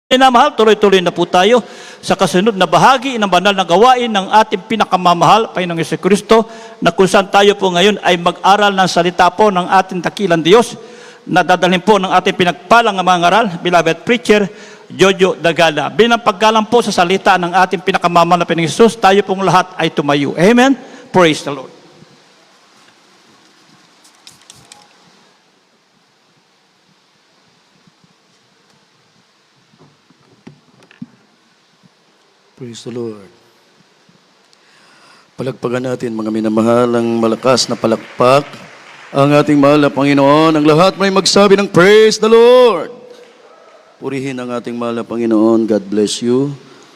Minamahal, tuloy-tuloy na po tayo sa kasunod na bahagi ng banal na gawain ng ating pinakamamahal, Panginoong Jesucristo, na kung saan tayo po ngayon ay mag-aral ng salita po ng ating dakilang Diyos, na dadalhin po ng ating pinagpalang mga ngaral, beloved preacher, Jojo Dagala. Bilang paggalang po sa salita ng ating pinakamamahal na Panginoong Jesus, tayo pong lahat ay tumayo. Amen? Praise the Lord. Praise the Lord. Palagpagan natin mga minamahal ang malakas na palakpak ang ating mahal na Panginoon. Ang lahat may magsabi ng Praise the Lord. Purihin ang ating mahal na Panginoon. God bless you.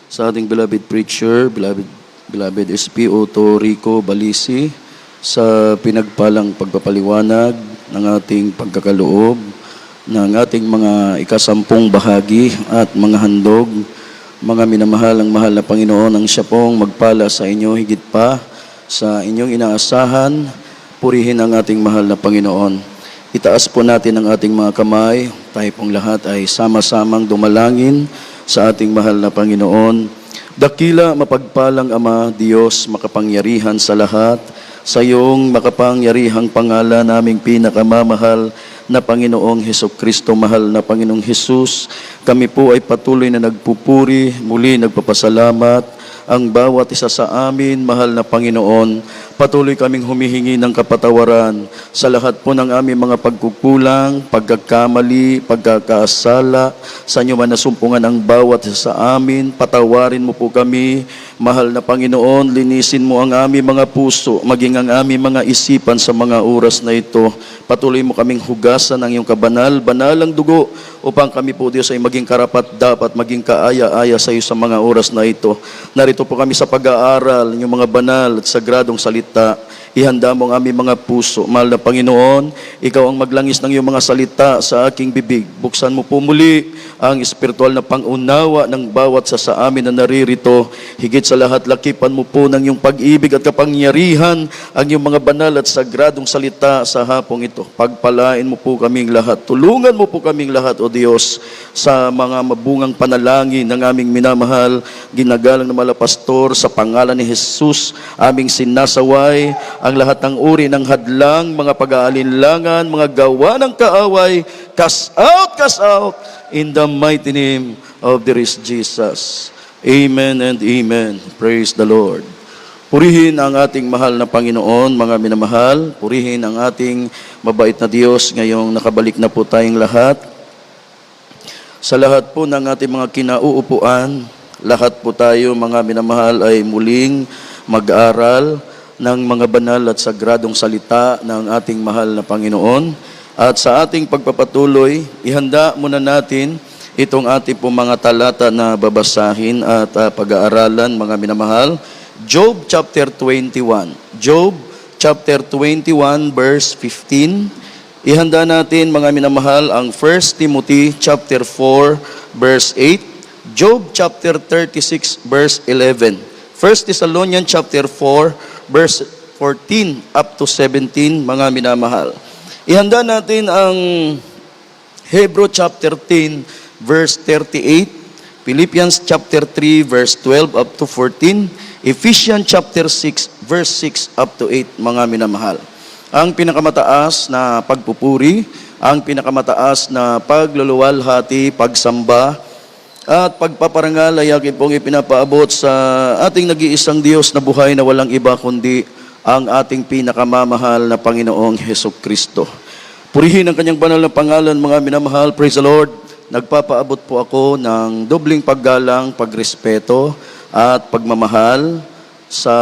Sa ating beloved preacher, beloved SP Otto Rico Balisi, sa pinagpalang pagpapaliwanag ng ating pagkakaloob, ng ating mga ikasampung bahagi at mga handog. Mga minamahal ang mahal na Panginoon, ang siya pong magpala sa inyo higit pa sa inyong inaasahan. Purihin ang ating mahal na Panginoon. Itaas po natin ang ating mga kamay. Tayo pong lahat ay sama-samang dumalangin sa ating mahal na Panginoon. Dakila, mapagpalang Ama, Diyos, makapangyarihan sa lahat, sa iyong makapangyarihang pangalan naming pinakamamahal na Panginoong Hesukristo, mahal na Panginoong Jesus, kami po ay patuloy na nagpupuri, muli nagpapasalamat ang bawat isa sa amin, mahal na Panginoon. Patuloy kaming humihingi ng kapatawaran sa lahat po ng aming mga pagkukulang, pagkakamali, pagkakasala, sa inyo man nasumpungan ang bawat isa sa amin. Patawarin mo po kami, mahal na Panginoon. Linisin mo ang aming mga puso, maging ang aming mga isipan sa mga oras na ito. Patuloy mo kaming hugasan ng iyong banalang dugo upang kami po, Diyos, ay maging karapat dapat, maging kaaya-aya sa iyo sa mga oras na ito. Narito po kami sa pag-aaral ng mga banal at sagradong salita. Ihanda mo ang aming mga puso. Mahal na Panginoon, ikaw ang maglangis ng iyong mga salita sa aking bibig. Buksan mo po muli ang espiritual na pangunawa ng bawat sa amin na naririto. Higit sa lahat, lakipan mo po ng iyong pag-ibig at kapangyarihan ang iyong mga banal at sagradong salita sa hapong ito. Pagpalain mo po kaming lahat. Tulungan mo po kaming lahat, O Diyos, sa mga mabungang panalangin ng aming minamahal, ginagalang na malapastor, sa pangalan ni Jesus, aming sinasaway ang lahat ng uri ng hadlang, mga pag-aalinlangan, mga gawa ng kaaway. Cast out, in the mighty name of the Lord Jesus. Amen and amen. Praise the Lord. Purihin ang ating mahal na Panginoon, mga minamahal. Purihin ang ating mabait na Diyos. Ngayong nakabalik na po tayong lahat. Sa lahat po ng ating mga kinauupuan, lahat po tayo, mga minamahal, ay muling mag-aral ng mga banal at sagradong salita ng ating mahal na Panginoon. At sa ating pagpapatuloy, ihanda muna natin itong ating po mga talata na babasahin at pag-aaralan, mga minamahal. Job chapter 21. Job chapter 21 verse 15. Ihanda natin, mga minamahal, ang 1 Timothy chapter 4 verse 8. Job chapter 36 verse 11. 1 Thessalonians chapter 4 verse 14 up to 17, mga minamahal. Ihanda natin ang Hebrew chapter 10 verse 38, Philippians chapter 3 verse 12 up to 14, Ephesians chapter 6 verse 6 up to 8, mga minamahal. Ang pinakamataas na pagpupuri, ang pinakamataas na pagluluwalhati, pagsamba, at pagpaparangal ay akin pong ipinapaabot sa ating nag-iisang Diyos na buhay na walang iba kundi ang ating pinakamamahal na Panginoong Hesukristo. Purihin ang kanyang banal na pangalan, mga minamahal. Praise the Lord. Nagpapaabot po ako ng dobling paggalang, pagrespeto at pagmamahal sa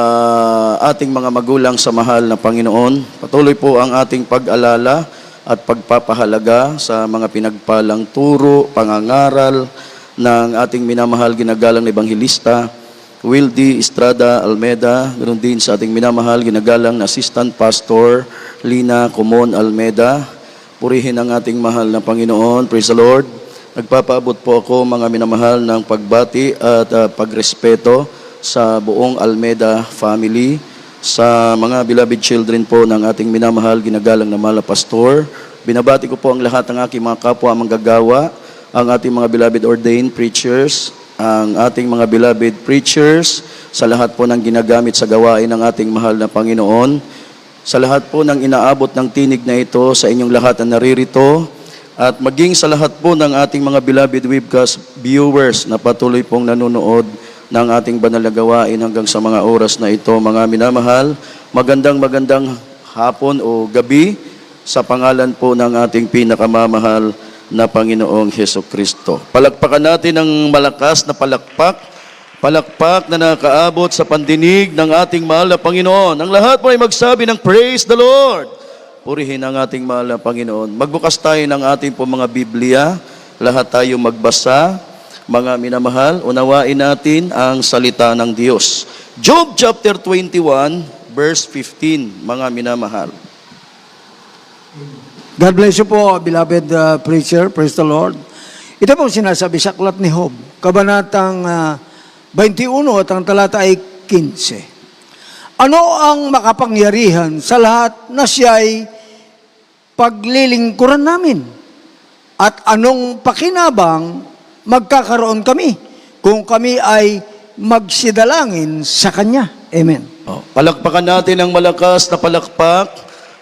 ating mga magulang sa mahal na Panginoon. Patuloy po ang ating pag-alala at pagpapahalaga sa mga pinagpalang turo, pangangaral ng ating minamahal ginagalang na Ebanghelista, Wildy Estrada Almeda, ganoon din sa ating minamahal ginagalang na Assistant Pastor, Lina Comon Almeda. Purihin ang ating mahal na Panginoon. Praise the Lord. Nagpapaabot po ako, mga minamahal, ng pagbati at pagrespeto sa buong Almeda family, sa mga beloved children po ng ating minamahal ginagalang na Mala Pastor. Binabati ko po ang lahat ng aking mga kapwa manggagawa, ang ating mga beloved ordained preachers, ang ating mga beloved preachers, sa lahat po ng ginagamit sa gawain ng ating mahal na Panginoon, sa lahat po ng inaabot ng tinig na ito, sa inyong lahat na naririto, at maging sa lahat po ng ating mga beloved webcast viewers na patuloy pong nanonood ng ating banal na gawain hanggang sa mga oras na ito, mga minamahal, magandang hapon o gabi sa pangalan po ng ating pinakamamahal na Panginoong Hesus Kristo. Palakpakan natin ng malakas na palakpak na nakaabot sa pandinig ng ating mahal na Panginoon. Ang lahat po ay magsabi ng Praise the Lord. Purihin ang ating mahal na Panginoon. Magbukas tayo ng ating po mga Biblia. Lahat tayo magbasa. Mga minamahal, unawain natin ang salita ng Diyos. Job chapter 21, verse 15. Mga minamahal. God bless you po, beloved preacher. Praise the Lord. Ito po sinasabi sa aklat ni Job, kabanatang 21 at ang talata ay 15. Ano ang makapangyarihan sa lahat na siya'y paglilingkuran namin? At anong pakinabang magkakaroon kami kung kami ay magsidalangin sa Kanya? Amen. Palakpakan natin ang malakas na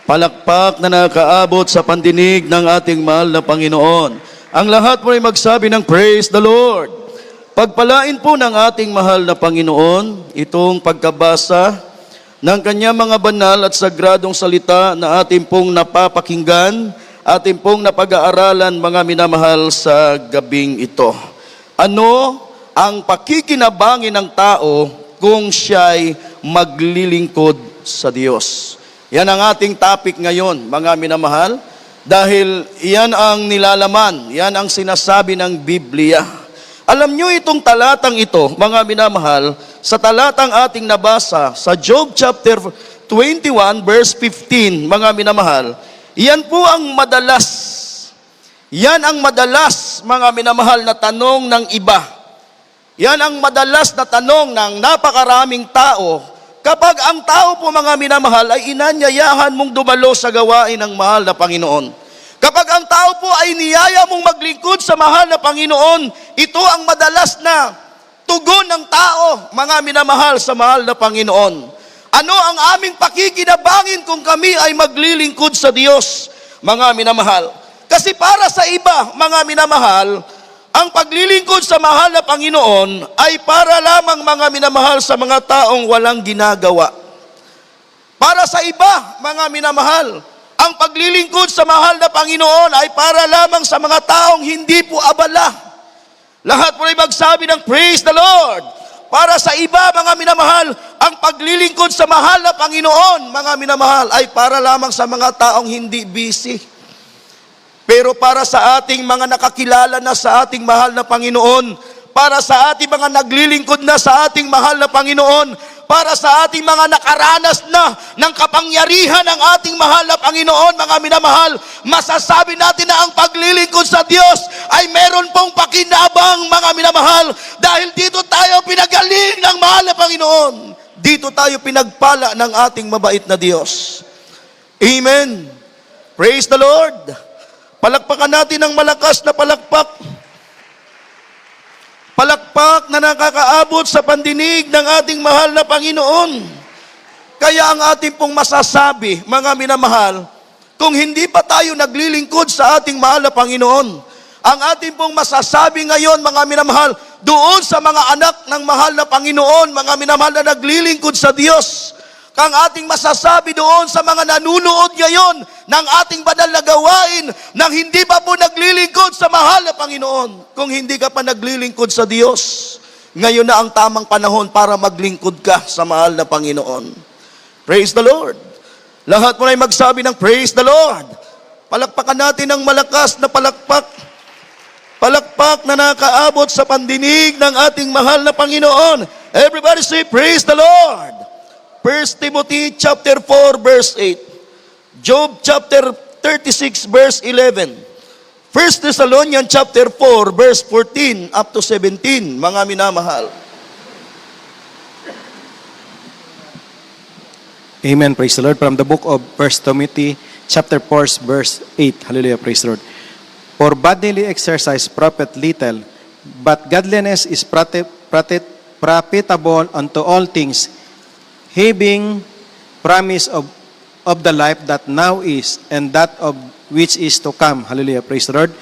palakpak na nakaabot sa pandinig ng ating mahal na Panginoon. Ang lahat mo ay magsabi ng Praise the Lord. Pagpalain po ng ating mahal na Panginoon itong pagkabasa ng kanyang mga banal at sagradong salita na ating pong napapakinggan, ating pong napag-aaralan, mga minamahal, sa gabing ito. Ano ang pakikinabangin ng tao kung siya'y maglilingkod sa Diyos? Yan ang ating topic ngayon, mga minamahal, dahil yan ang nilalaman, yan ang sinasabi ng Biblia. Alam nyo itong talatang ito, mga minamahal, sa talatang ating nabasa sa Job chapter 21 verse 15, mga minamahal, yan po ang madalas, mga minamahal, na tanong ng iba. Yan ang madalas na tanong ng napakaraming tao kapag ang tao po, mga minamahal, ay inanyayahan mong dumalo sa gawain ng mahal na Panginoon. Kapag ang tao po ay niyaya mong maglingkod sa mahal na Panginoon, ito ang madalas na tugon ng tao, mga minamahal, sa mahal na Panginoon. Ano ang aming pakikinabangin kung kami ay maglilingkod sa Diyos, mga minamahal? Kasi para sa iba, mga minamahal, ang paglilingkod sa mahal na Panginoon ay para lamang, mga minamahal, sa mga taong walang ginagawa. Para sa iba, mga minamahal, ang paglilingkod sa mahal na Panginoon ay para lamang sa mga taong hindi po abala. Lahat po ay magsabi ng Praise the Lord. Para sa iba, mga minamahal, ang paglilingkod sa mahal na Panginoon, mga minamahal, ay para lamang sa mga taong hindi busy. Pero para sa ating mga nakakilala na sa ating mahal na Panginoon, para sa ating mga naglilingkod na sa ating mahal na Panginoon, para sa ating mga nakaranas na ng kapangyarihan ng ating mahal na Panginoon, mga minamahal, masasabi natin na ang paglilingkod sa Diyos ay meron pong pakinabang, mga minamahal, dahil dito tayo pinagaling ng mahal na Panginoon. Dito tayo pinagpala ng ating mabait na Diyos. Amen. Praise the Lord. Palakpakan natin ng malakas na palakpak. Palakpak na nakakaabot sa pandinig ng ating mahal na Panginoon. Kaya ang ating pong masasabi, mga minamahal, kung hindi pa tayo naglilingkod sa ating mahal na Panginoon, ang ating pong masasabi ngayon, mga minamahal, doon sa mga anak ng mahal na Panginoon, mga minamahal na naglilingkod sa Diyos, kang ating masasabi doon sa mga nanunood ngayon ng ating banal na gawain nang hindi pa po naglilingkod sa mahal na Panginoon. Kung hindi ka pa naglilingkod sa Diyos, ngayon na ang tamang panahon para maglingkod ka sa mahal na Panginoon. Praise the Lord. Lahat mo na magsabi ng Praise the Lord. Palakpakan natin ng malakas na palakpak. Palakpak na nakaabot sa pandinig ng ating mahal na Panginoon. Everybody say, Praise the Lord. 1 Timothy chapter 4 verse 8. Job chapter 36 verse 11. 1 Thessalonians chapter 4 verse 14 up to 17, mga minamahal. Amen. Praise the Lord. From the book of 1 Timothy chapter 4 verse 8. Hallelujah. Praise the Lord. For bodily exercise profit little, but godliness is profitable unto all things, having promise of the life that now is, and that of which is to come. Hallelujah, praise the Lord.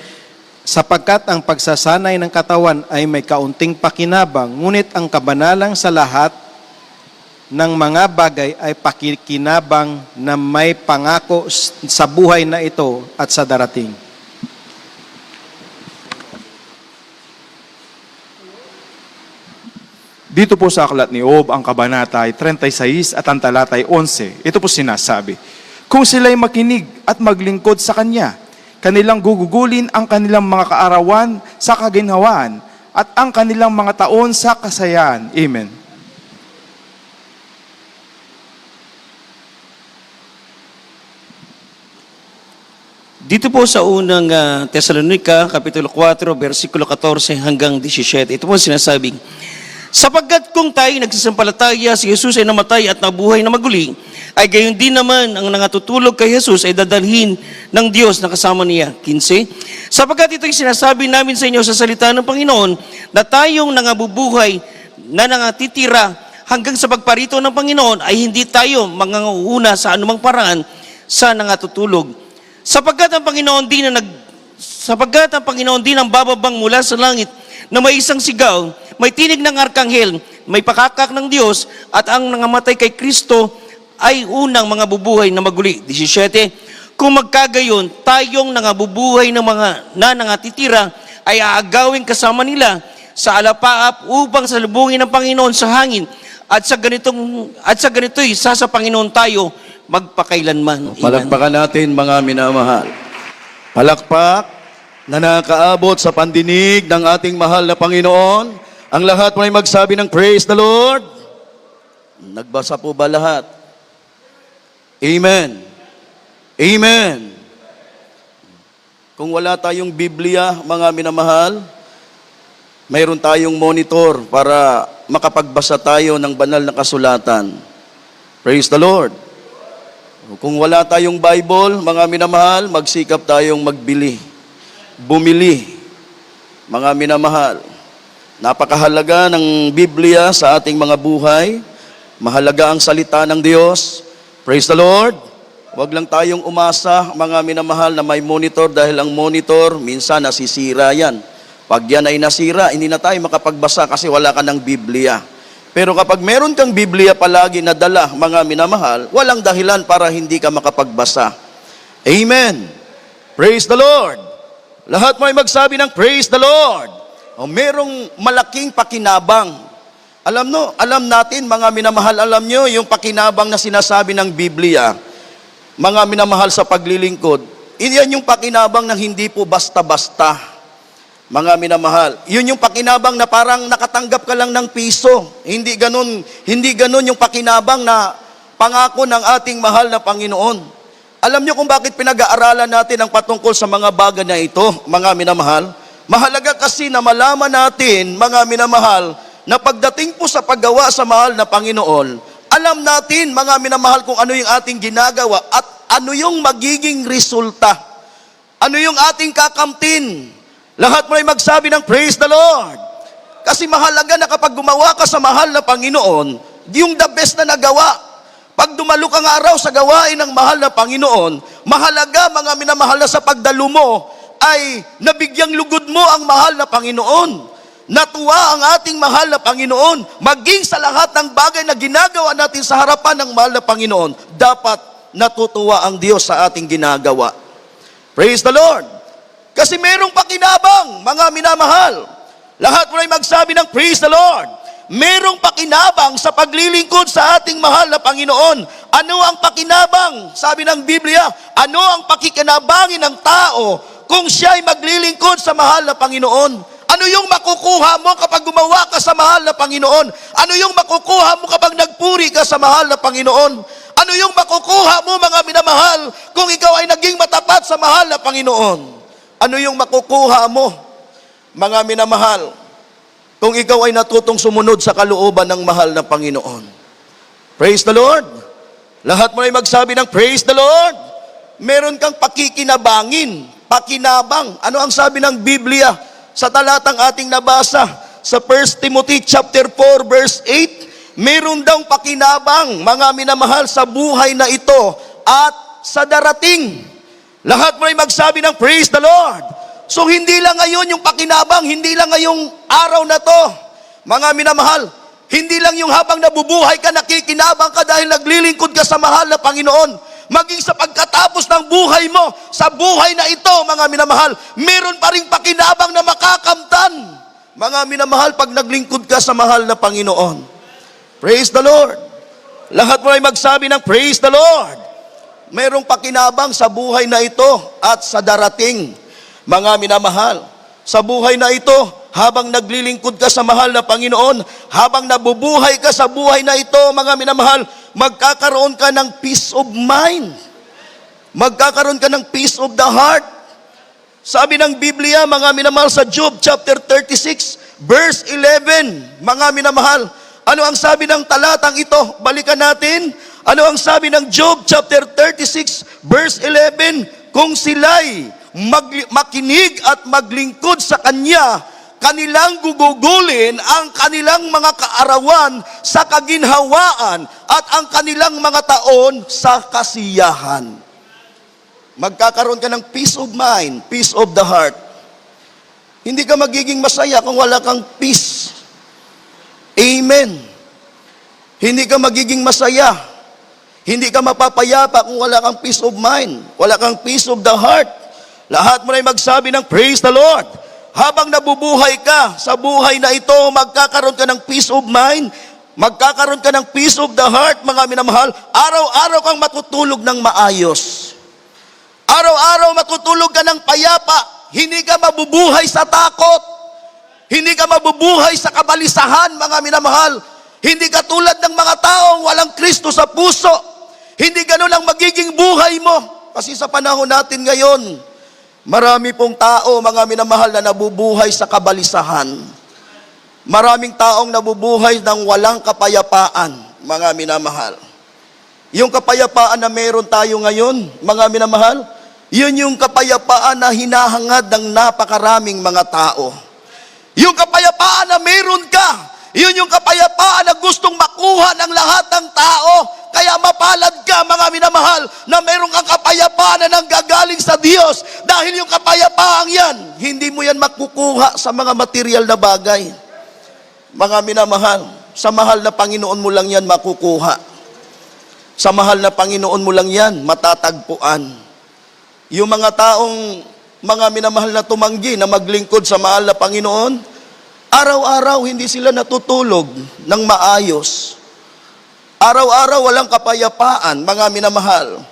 Sapagkat ang pagsasanay ng katawan ay may kaunting pakinabang, ngunit ang kabanalang sa lahat ng mga bagay ay pakikinabang na may pangako sa buhay na ito at sa darating. Dito po sa aklat ni Job, ang kabanata ay 36 at ang talata ay 11. Ito po sinasabi, kung sila'y makinig at maglingkod sa Kanya, kanilang gugugulin ang kanilang mga kaarawan sa kaginhawaan at ang kanilang mga taon sa kasayahan. Amen. Dito po sa unang Tesalonica, Kapitulo 4, versikulo 14 hanggang 17, ito po sinasabing, sapagkat kung tayo nagsasampalataya, si Jesus ay namatay at nabuhay na maguli, ay gayon din naman ang nangatutulog kay Jesus ay dadalhin ng Diyos na kasama niya. 15. Sapagkat ito'y sinasabi namin sa inyo sa salita ng Panginoon na tayong nangabubuhay na nangatitira hanggang sa pagparito ng Panginoon ay hindi tayo manganguuna sa anumang paraan sa nangatutulog. Sapagkat ang Panginoon din ang bababang mula sa langit na may isang sigaw, may tinig ng arkanghel, may pakakak ng Diyos, at ang nangamatay kay Kristo ay unang mga bubuhay na maguli. 17. Kung magkagayon, tayong nangabubuhay ng mga nangatitira ay aagawin kasama nila sa alapaap upang salubungin ng Panginoon sa hangin, at sa ganito'y sa Panginoon tayo magpakailanman. Amen. Palakpakan natin mga minamahal. Palakpak na nakakaabot sa pandinig ng ating mahal na Panginoon. Ang lahat may magsabi ng praise the Lord. Nagbasa po ba lahat? Amen. Amen. Kung wala tayong Biblia, mga minamahal, mayroon tayong monitor para makapagbasa tayo ng banal na kasulatan. Praise the Lord. Kung wala tayong Bible, mga minamahal, magsikap tayong bumili. Mga minamahal, napakahalaga ng Biblia sa ating mga buhay. Mahalaga ang salita ng Diyos. Praise the Lord. Huwag lang tayong umasa, mga minamahal, na may monitor dahil ang monitor, minsan nasisira yan. Pag yan ay nasira, hindi na tayo makapagbasa kasi wala ka ng Biblia. Pero kapag meron kang Biblia palagi na dala, mga minamahal, walang dahilan para hindi ka makapagbasa. Amen. Praise the Lord. Lahat mo ay magsabi ng praise the Lord. O merong malaking pakinabang. Alam natin, mga minamahal, alam nyo, yung pakinabang na sinasabi ng Biblia, mga minamahal sa paglilingkod, yan yung pakinabang na hindi po basta-basta. Mga minamahal, yun yung pakinabang na parang nakatanggap ka lang ng piso. Hindi ganun yung pakinabang na pangako ng ating mahal na Panginoon. Alam niyo kung bakit pinag-aaralan natin ang patungkol sa mga bagay na ito, mga minamahal? Mahalaga kasi na malaman natin, mga minamahal, na pagdating po sa paggawa sa mahal na Panginoon, alam natin, mga minamahal, kung ano yung ating ginagawa at ano yung magiging resulta. Ano yung ating kakamtin. Lahat mo ay magsabi ng praise the Lord. Kasi mahalaga na kapag gumawa ka sa mahal na Panginoon, yung the best na nagawa. Pag dumalo kang araw sa gawain ng mahal na Panginoon, mahalaga, mga minamahal, na sa pagdalo mo ay nabigyang lugod mo ang mahal na Panginoon. Natuwa ang ating mahal na Panginoon. Maging sa lahat ng bagay na ginagawa natin sa harapan ng mahal na Panginoon, dapat natutuwa ang Diyos sa ating ginagawa. Praise the Lord. Kasi merong pakinabang, mga minamahal. Lahat mo ay magsabi ng praise the Lord. Merong pakinabang sa paglilingkod sa ating mahal na Panginoon. Ano ang pakinabang? Sabi ng Biblia, ano ang pakikinabangin ng tao kung siya ay maglilingkod sa mahal na Panginoon? Ano yung makukuha mo kapag gumawa ka sa mahal na Panginoon? Ano yung makukuha mo kapag nagpuri ka sa mahal na Panginoon? Ano yung makukuha mo, mga minamahal, kung ikaw ay naging matapat sa mahal na Panginoon? Ano yung makukuha mo, mga minamahal, kung ikaw ay natutong sumunod sa kalooban ng mahal na Panginoon? Praise the Lord. Lahat mo ay magsabi ng praise the Lord. Meron kang pakikinabangin pakinabang. Ano ang sabi ng Biblia sa talatang ating nabasa sa 1 Timothy chapter 4 verse 8? Meron daw pakinabang, mga minamahal, sa buhay na ito at sa darating. Lahat mo ay magsabi ng praise the Lord. So hindi lang ngayon yung pakinabang, hindi lang ngayong araw na to. Mga minamahal, hindi lang yung habang nabubuhay ka, nakikinabang ka dahil naglilingkod ka sa mahal na Panginoon. Maging sa pagkatapos ng buhay mo, sa buhay na ito, mga minamahal, meron pa ring pakinabang na makakamtan. Mga minamahal, pag naglingkod ka sa mahal na Panginoon. Praise the Lord. Lahat mo ay magsabi ng praise the Lord. Merong pakinabang sa buhay na ito at sa darating. Mga minamahal, sa buhay na ito, habang naglilingkod ka sa mahal na Panginoon, habang nabubuhay ka sa buhay na ito, mga minamahal, magkakaroon ka ng peace of mind. Magkakaroon ka ng peace of the heart. Sabi ng Biblia, mga minamahal, sa Job chapter 36, verse 11, mga minamahal, ano ang sabi ng talatang ito? Balikan natin. Ano ang sabi ng Job chapter 36, verse 11? Kung sila'y makinig at maglingkod sa Kanya, kanilang gugugulin ang kanilang mga kaarawan sa kaginhawaan at ang kanilang mga taon sa kasiyahan. Magkakaroon ka ng peace of mind, peace of the heart. Hindi ka magiging masaya kung wala kang peace. Amen. Hindi ka magiging masaya. Hindi ka mapapayapa kung wala kang peace of mind, wala kang peace of the heart. Lahat mo na magsabi ng praise the Lord. Habang nabubuhay ka sa buhay na ito, magkakaroon ka ng peace of mind, magkakaroon ka ng peace of the heart, mga minamahal. Araw-araw kang matutulog ng maayos. Araw-araw matutulog ka ng payapa. Hindi ka mabubuhay sa takot. Hindi ka mabubuhay sa kabalisahan, mga minamahal. Hindi ka tulad ng mga taong walang Kristo sa puso. Hindi ganun ang magiging buhay mo. Kasi sa panahon natin ngayon, marami pong tao, mga minamahal, na nabubuhay sa kabalisahan. Maraming taong nabubuhay ng walang kapayapaan, mga minamahal. Yung kapayapaan na meron tayo ngayon, mga minamahal, yun yung kapayapaan na hinahangad ng napakaraming mga tao. Yung kapayapaan na meron ka, yun yung kapayapaan na gustong makuha ng lahat ng tao. Kaya mapalad ka, mga minamahal, na meron kang kapayapaan na nanggagaling sa Diyos. Dahil yung kapayapaang yan, hindi mo yan makukuha sa mga material na bagay. Mga minamahal, sa mahal na Panginoon mo lang yan makukuha. Sa mahal na Panginoon mo lang yan matatagpuan. Yung mga taong, mga minamahal na tumanggi na maglingkod sa mahal na Panginoon, araw-araw hindi sila natutulog ng maayos. Araw-araw walang kapayapaan, mga minamahal.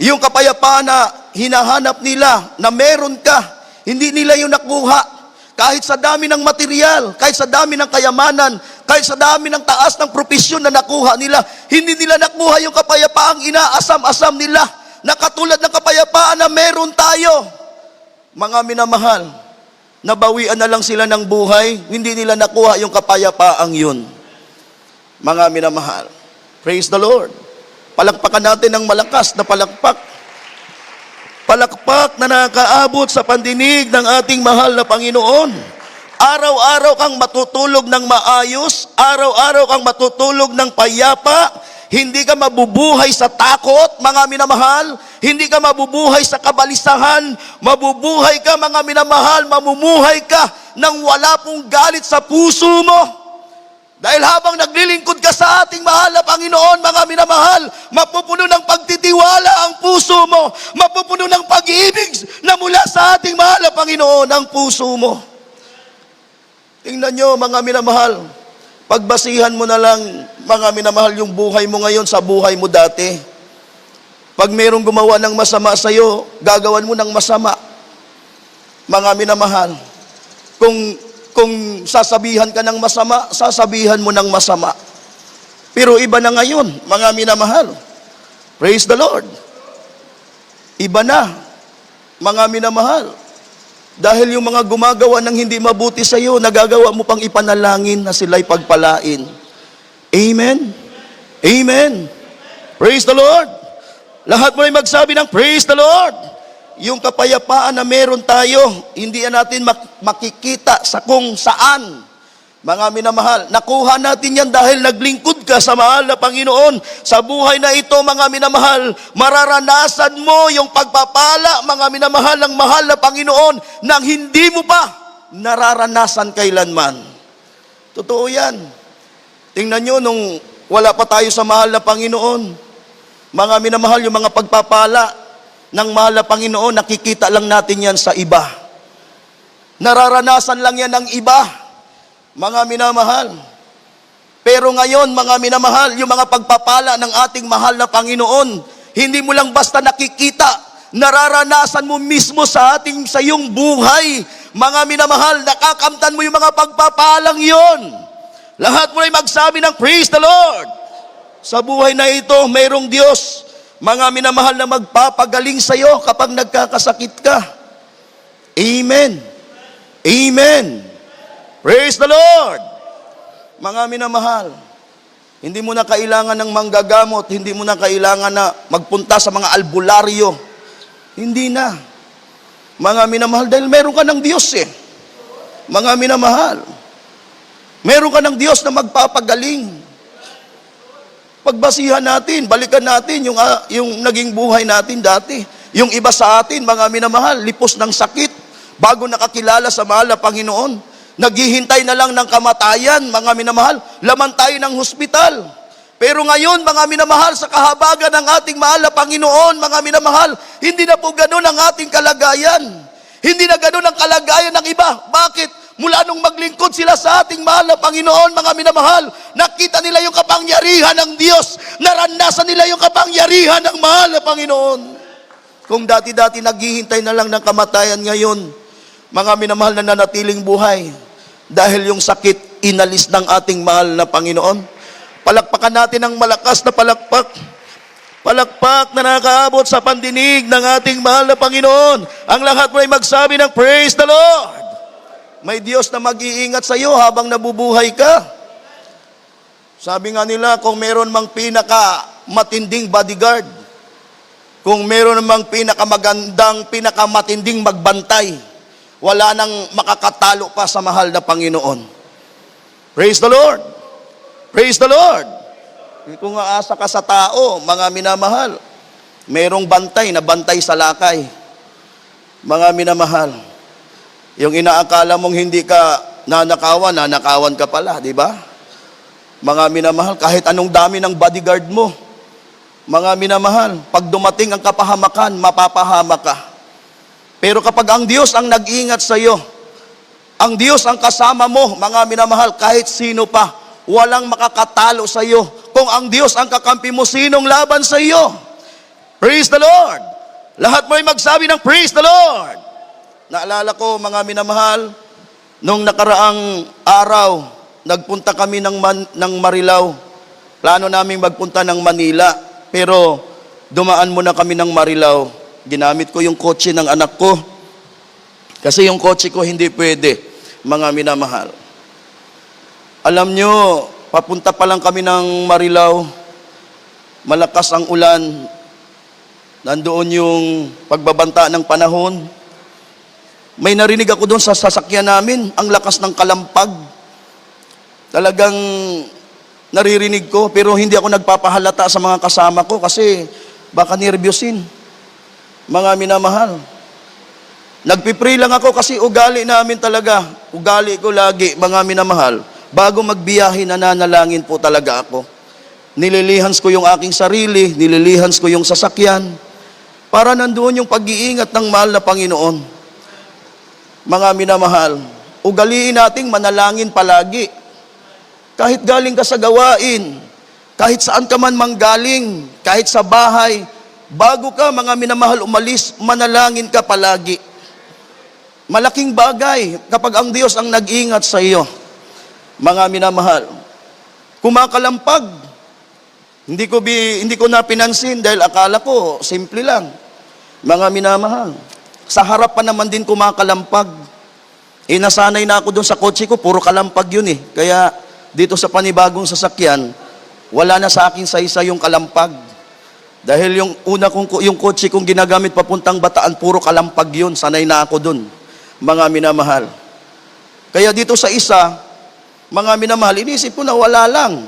Yung kapayapaan na hinahanap nila, na meron ka, hindi nila yung nakuha. Kahit sa dami ng material, kahit sa dami ng kayamanan, kahit sa dami ng taas ng propesyon na nakuha nila, hindi nila nakuha yung kapayapaang inaasam-asam nila, na katulad ng kapayapaan na meron tayo. Mga minamahal, nabawian na lang sila ng buhay, hindi nila nakuha yung kapayapaang yun. Mga minamahal, praise the Lord. Palakpakan natin ng malakas na palakpak. Palakpak na nakakaabot sa pandinig ng ating mahal na Panginoon. Araw-araw kang matutulog ng maayos, araw-araw kang matutulog ng payapa. Hindi ka mabubuhay sa takot, mga minamahal. Hindi ka mabubuhay sa kabalisahan. Mabubuhay ka, mga minamahal, mamumuhay ka nang wala pong galit sa puso mo. Dahil habang naglilingkod ka sa ating mahal na Panginoon, mga minamahal, mapupuno ng pagtitiwala ang puso mo. Mapupuno ng pag-ibig na mula sa ating mahal na Panginoon ang puso mo. Tingnan nyo, mga minamahal, pagbasihan mo na lang, mga minamahal, yung buhay mo ngayon sa buhay mo dati. Pag mayroong gumawa ng masama sa'yo, gagawan mo ng masama. Mga minamahal, kung sasabihan ka ng masama, sasabihan mo ng masama. Pero iba na ngayon, mga minamahal. Praise the Lord. Iba na, mga minamahal. Dahil yung mga gumagawa ng hindi mabuti sa iyo, nagagawa mo pang ipanalangin na sila'y pagpalain. Amen? Amen. Praise the Lord. Lahat mo ay magsabi ng praise the Lord. yung kapayapaan na meron tayo, hindi natin makikita sa kung saan. Mga minamahal, nakuha natin yan dahil naglingkod ka sa mahal na Panginoon. Sa buhay na ito, mga minamahal, mararanasan mo yung pagpapala, mga minamahal, ng mahal na Panginoon nang hindi mo pa nararanasan kailanman. Totoo yan. Tingnan nyo, nung wala pa tayo sa mahal na Panginoon, mga minamahal, yung mga pagpapala ng mahal na Panginoon, nakikita lang natin yan sa iba. Nararanasan lang yan ng iba, mga minamahal. Pero ngayon, mga minamahal, yung mga pagpapala ng ating mahal na Panginoon, hindi mo lang basta nakikita, nararanasan mo mismo sa iyong buhay. Mga minamahal, nakakamtan mo yung mga pagpapalang yon. Lahat mo ay magsabi ng praise the Lord. Sa buhay na ito, mayroong Diyos, mga minamahal, na magpapagaling sa iyo kapag nagkakasakit ka. Amen. Amen. Praise the Lord. Mga minamahal, hindi mo na kailangan ng manggagamot, hindi mo na kailangan na magpunta sa mga albularyo. Hindi na. Mga minamahal, dahil meron ka ng Diyos eh. Mga minamahal, meron ka ng Diyos na magpapagaling. Pagbasihan natin, balikan natin yung naging buhay natin dati. Yung iba sa atin, mga minamahal, lipos ng sakit, bago nakakilala sa mahal na Panginoon. Naghihintay na lang ng kamatayan, mga minamahal. Laman tayo ng hospital. Pero ngayon, mga minamahal, sa kahabagan ng ating mahal na Panginoon, mga minamahal, hindi na po ganun ang ating kalagayan. Hindi na ganun ang kalagayan ng iba. Bakit? Mula nung maglingkod sila sa ating mahal na Panginoon, mga minamahal, nakita nila yung kapangyarihan ng Diyos. Naranasan nila yung kapangyarihan ng mahal na Panginoon. Kung dati-dati naghihintay na lang ng kamatayan, ngayon, mga minamahal, na nanatiling buhay dahil yung sakit inalis ng ating mahal na Panginoon. Palakpakan natin ng malakas na palakpak. Palakpak na nakakaabot sa pandinig ng ating mahal na Panginoon. Ang lahat mo ay magsabi ng praise the Lord. May Diyos na mag-iingat sa iyo habang nabubuhay ka. Sabi nga nila, kung meron mang pinaka-matinding bodyguard, kung meron mang pinaka-magandang, pinaka-matinding magbantay, wala nang makakatalo pa sa mahal na Panginoon. Praise the Lord! Praise the Lord! Kung aasa ka sa tao, mga minamahal, merong bantay na bantay sa lakay. Mga minamahal, yung inaakala mong hindi ka nanakawan ka pala, di ba? Mga minamahal, kahit anong dami ng bodyguard mo, mga minamahal, pag dumating ang kapahamakan, mapapahamak ka. Pero kapag ang Diyos ang nag-ingat sa iyo, ang Diyos ang kasama mo, mga minamahal, kahit sino pa, walang makakatalo sa iyo. Kung ang Diyos ang kakampi mo, sinong laban sa iyo? Praise the Lord! Lahat mo ay magsabi ng praise the Lord! Naalala ko, mga minamahal, nung nakaraang araw, nagpunta kami ng Marilao. Plano namin magpunta ng Manila, pero dumaan muna kami ng Marilao. Ginamit ko yung kotse ng anak ko. Kasi yung kotse ko hindi pwede, mga minamahal. Alam nyo, papunta pa lang kami ng Marilao. Malakas ang ulan. Nandoon yung pagbabanta ng panahon. May narinig ako doon sa sasakyan namin, ang lakas ng kalampag. Talagang naririnig ko, pero hindi ako nagpapahalata sa mga kasama ko kasi baka nervyosin. Mga minamahal, nagpipray lang ako kasi ugali namin talaga, ugali ko lagi, mga minamahal, bago magbiyahe nananalangin po talaga ako. Nililihans ko yung aking sarili, nililihans ko yung sasakyan, para nandoon yung pag-iingat ng mahal na Panginoon. Mga minamahal, ugaliin nating manalangin palagi. Kahit galing ka sa gawain, kahit saan ka man manggaling, kahit sa bahay, bago ka, mga minamahal, umalis, manalangin ka palagi. Malaking bagay kapag ang Diyos ang nag-ingat sa iyo. Mga minamahal, kumakalampag. Hindi ko na pinansin dahil akala ko, simple lang. Mga minamahal, sa harap pa naman din kumakalampag. Nasanay na ako doon sa kotse ko, puro kalampag yun eh. Kaya dito sa panibagong sasakyan, wala na sa akin sa isa yung kalampag. Dahil yung yung kotse kong ginagamit papuntang Bataan, puro kalampag yun. Sanay na ako dun, mga minamahal. Kaya dito sa isa, mga minamahal, inisip ko na wala lang.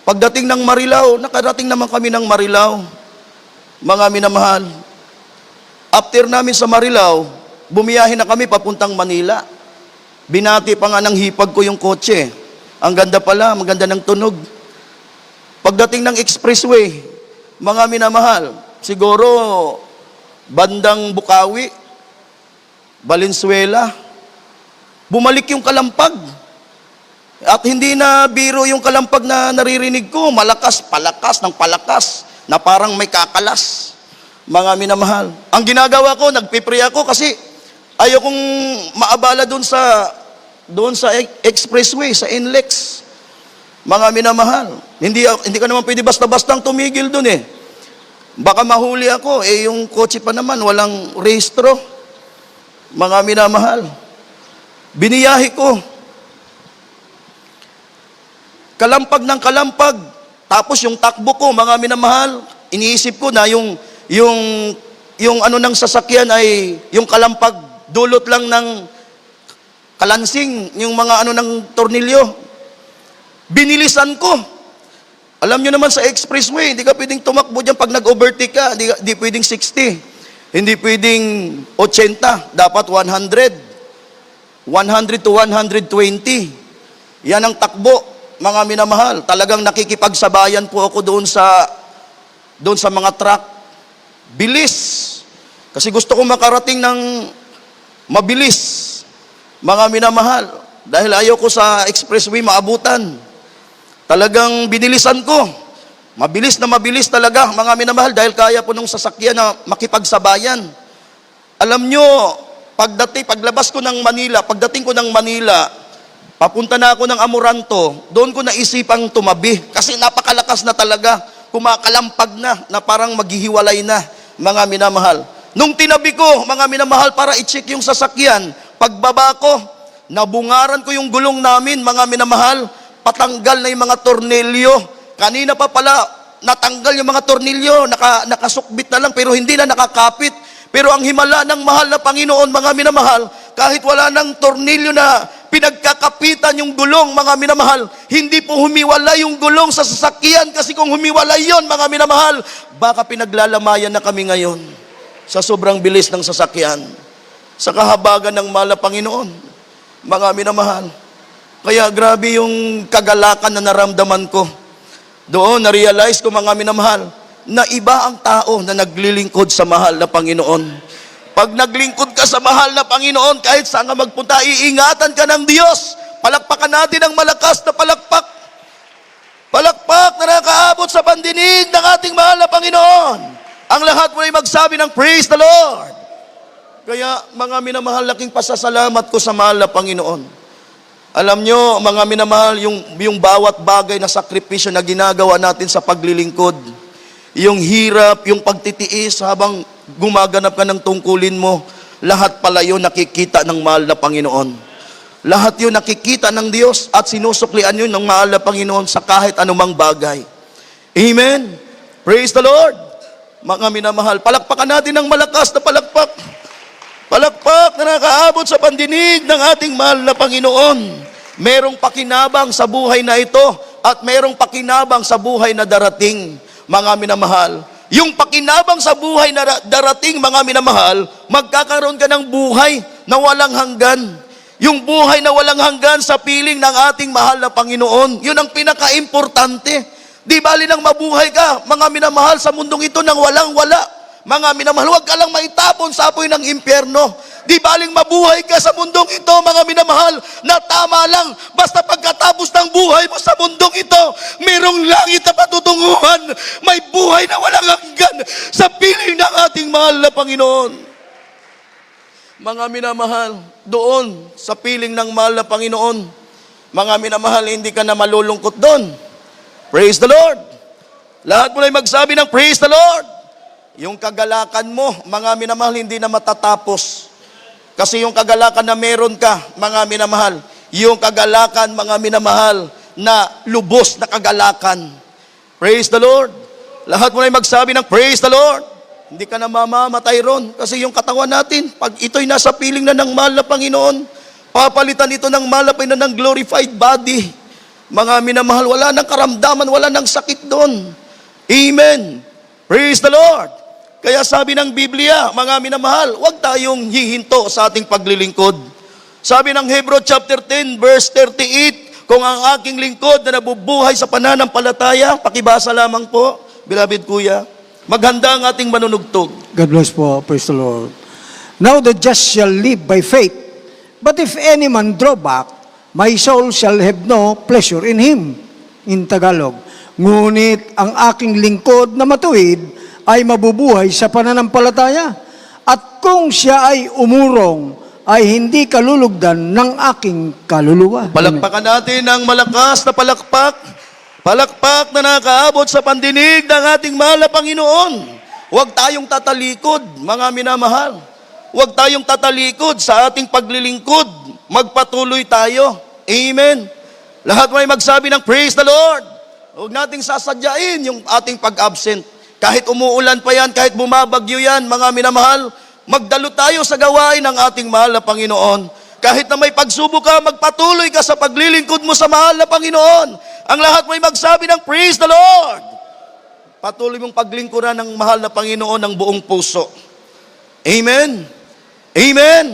Pagdating ng Marilao, nakarating naman kami ng Marilao, mga minamahal. After namin sa Marilao, bumiyahe na kami papuntang Manila. Binati pa nga ng hipag ko yung kotse. Ang ganda pala, maganda ng tunog. Pagdating ng expressway, mga minamahal, siguro bandang Bukawi, Valenzuela, bumalik yung kalampag. At hindi na biro yung kalampag na naririnig ko. Malakas, palakas, ng palakas, na parang may kakalas. Mga minamahal. Ang ginagawa ko, nagpipray ako kasi ayokong maabala doon sa expressway, sa NLEX. Mga minamahal. Hindi ka naman pwede basta-bastang tumigil doon eh. Baka mahuli ako, yung kotse pa naman, walang rehistro. Mga minamahal. Biniyahi ko. Kalampag ng kalampag. Tapos yung takbo ko, mga minamahal, iniisip ko na yung ano ng sasakyan ay yung kalampag, dulot lang ng kalansing, yung mga ano ng tornilyo. Binilisan ko. Alam nyo naman sa expressway, hindi ka pwedeng tumakbo dyan pag nag-overtake ka, hindi pwedeng 60, hindi pwedeng 80, dapat 100 to 120. Yan ang takbo, mga minamahal. Talagang nakikipagsabayan po ako doon sa mga truck. Bilis. Kasi gusto ko makarating ng mabilis, mga minamahal. Dahil ayaw ko sa expressway maabutan. Talagang binilisan ko. Mabilis na mabilis talaga, mga minamahal, dahil kaya po nung sasakyan na makipagsabayan. Alam nyo, paglabas ko ng Manila, pagdating ko ng Manila, papunta na ako ng Amoranto, doon ko naisipang tumabi. Kasi napakalakas na talaga, kumakalampag na parang maghihiwalay na, mga minamahal. Nung tinabi ko, mga minamahal, para i-check yung sasakyan, pagbaba ko, nabungaran ko yung gulong namin, mga minamahal, patanggal na yung mga tornilyo. Kanina pa pala, natanggal yung mga tornilyo, nakasukbit na lang, pero hindi na nakakapit. Pero ang himala ng mahal na Panginoon, mga minamahal, kahit wala ng tornilyo na pinagkakapitan yung gulong, mga minamahal, hindi po humiwala yung gulong sa sasakyan, kasi kung humiwala yon, mga minamahal, baka pinaglalamayan na kami ngayon sa sobrang bilis ng sasakyan, sa kahabagan ng mahal na Panginoon, mga minamahal. Kaya grabe yung kagalakan na naramdaman ko. Doon, na-realize ko, mga minamahal, na iba ang tao na naglilingkod sa mahal na Panginoon. Pag naglingkod ka sa mahal na Panginoon, kahit saan ka magpunta, iingatan ka ng Diyos. Palakpakan natin ang malakas na palakpak. Palakpak na nakaabot sa pandinig ng ating mahal na Panginoon. Ang lahat mo ay magsabi ng praise the Lord. Kaya, mga minamahal, laking pasasalamat ko sa mahal na Panginoon. Alam nyo, mga minamahal, yung bawat bagay na sakripisyo na ginagawa natin sa paglilingkod, yung hirap, yung pagtitiis habang gumaganap ka ng tungkulin mo, lahat pala yun nakikita ng mahal na Panginoon. Lahat yun nakikita ng Diyos at sinusuklian yun ng mahal na Panginoon sa kahit anumang bagay. Amen? Praise the Lord! Mga minamahal, palakpakan natin ng malakas na palakpak. Palakpak na nakaabot sa pandinig ng ating mahal na Panginoon. Merong pakinabang sa buhay na ito at merong pakinabang sa buhay na darating, mga minamahal. Yung pakinabang sa buhay na darating, mga minamahal, magkakaroon ka ng buhay na walang hanggan. Yung buhay na walang hanggan sa piling ng ating mahal na Panginoon, yun ang pinaka-importante. Di bali nang mabuhay ka, mga minamahal, sa mundong ito nang walang-wala. Mga minamahal, huwag ka lang maitapon sa apoy ng impyerno. Di baling mabuhay ka sa mundong ito, mga minamahal, na tama lang. Basta pagkatapos ng buhay mo sa mundong ito, mayroong langit na patutunguhan. May buhay na walang hanggan sa piling ng ating mahal na Panginoon. Mga minamahal, doon sa piling ng mahal na Panginoon, mga minamahal, hindi ka na malulungkot doon. Praise the Lord! Lahat mo na magsabi ng praise the Lord! Yung kagalakan mo, mga minamahal, hindi na matatapos. Kasi yung kagalakan na meron ka, mga minamahal, yung kagalakan, mga minamahal, na lubos na kagalakan. Praise the Lord. Lahat mo na magsabi ng praise the Lord. Hindi ka na mamamatay ron. Kasi yung katawan natin, pag ito'y nasa piling na ng mahal na Panginoon, papalitan ito ng mahal na ng glorified body. Mga minamahal, wala ng karamdaman, wala ng sakit doon. Amen. Praise the Lord. Kaya sabi ng Biblia, mga minamahal, huwag tayong hihinto sa ating paglilingkod. Sabi ng Hebrew chapter 10, verse 38, kung ang aking lingkod na nabubuhay sa pananampalataya, pakibasa lamang po, beloved kuya, maghanda ang ating manunugtog. God bless po. Praise the Lord. Now the just shall live by faith. But if any man draw back, my soul shall have no pleasure in him. In Tagalog. Ngunit ang aking lingkod na matuwid ay mabubuhay sa pananampalataya. At kung siya ay umurong, ay hindi kalulugdan ng aking kaluluwa. Palakpakan natin ang malakas na palakpak. Palakpak na nakaabot sa pandinig ng ating mahal na Panginoon. Huwag tayong tatalikod, mga minamahal. Huwag tayong tatalikod sa ating paglilingkod. Magpatuloy tayo. Amen. Lahat may magsabi ng praise the Lord. Huwag nating sasadyain yung ating pag-absent. Kahit umuulan pa yan, kahit bumabagyo yan, mga minamahal, magdalo tayo sa gawain ng ating mahal na Panginoon. Kahit na may pagsubok ka, magpatuloy ka sa paglilingkod mo sa mahal na Panginoon. Ang lahat may magsabi ng praise the Lord. Patuloy mong paglingkuran ng mahal na Panginoon ng buong puso. Amen. Amen.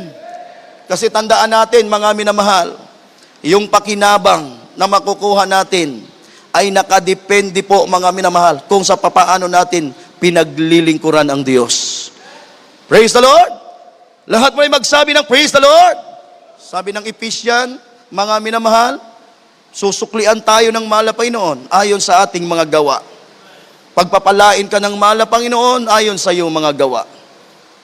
Kasi tandaan natin, mga minamahal, yung pakinabang na makukuha natin ay nakadepende po, mga minamahal, kung sa papaano natin pinaglilingkuran ang Diyos. Praise the Lord. Lahat may magsabi ng praise the Lord. Sabi ng Ephesians, mga minamahal, susuklian tayo ng mahal na Panginoon ayon sa ating mga gawa. Pagpapalain ka ng mahal na Panginoon ayon sa iyong mga gawa.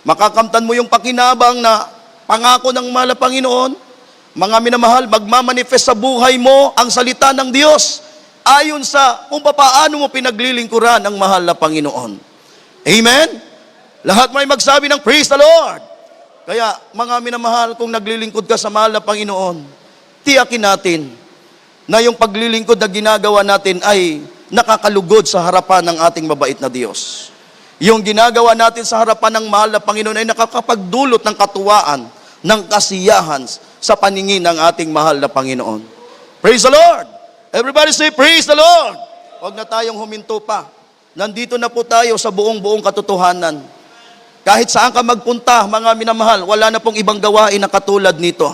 Makakamtan mo yung pakinabang na pangako ng mahal na Panginoon. Mga minamahal, magmamanifest sa buhay mo ang salita ng Diyos ayon sa kung paano mo pinaglilingkuran ang mahal na Panginoon. Amen? Lahat may magsabi ng praise the Lord. Kaya, mga minamahal, kung naglilingkod ka sa mahal na Panginoon, tiyakin natin na yung paglilingkod na ginagawa natin ay nakakalugod sa harapan ng ating mabait na Diyos. Yung ginagawa natin sa harapan ng mahal na Panginoon ay nakakapagdulot ng katuwaan, ng kasiyahan sa paningin ng ating mahal na Panginoon. Praise the Lord! Everybody say, praise the Lord! Huwag na tayong huminto pa. Nandito na po tayo sa buong katotohanan. Kahit saan ka magpunta, mga minamahal, wala na pong ibang gawain na katulad nito.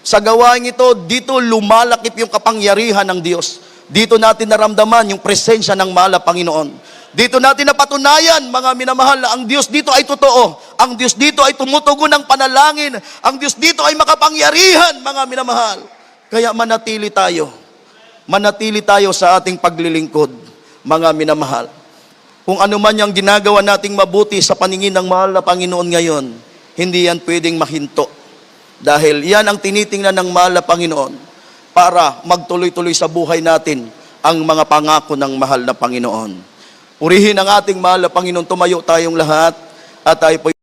Sa gawain ito, dito lumalakip yung kapangyarihan ng Diyos. Dito natin naramdaman yung presensya ng mahal na Panginoon. Dito natin napatunayan, mga minamahal, na ang Diyos dito ay totoo. Ang Diyos dito ay tumutugon ng panalangin. Ang Diyos dito ay makapangyarihan, mga minamahal. Kaya manatili tayo. Manatili tayo sa ating paglilingkod, mga minamahal. Kung ano man yung ginagawa nating mabuti sa paningin ng mahal na Panginoon ngayon, hindi yan pwedeng mahinto. Dahil yan ang tinitingnan ng mahal na Panginoon para magtuloy-tuloy sa buhay natin ang mga pangako ng mahal na Panginoon. Purihin ang ating mahal na Panginoon. Tumayo tayong lahat at tayo po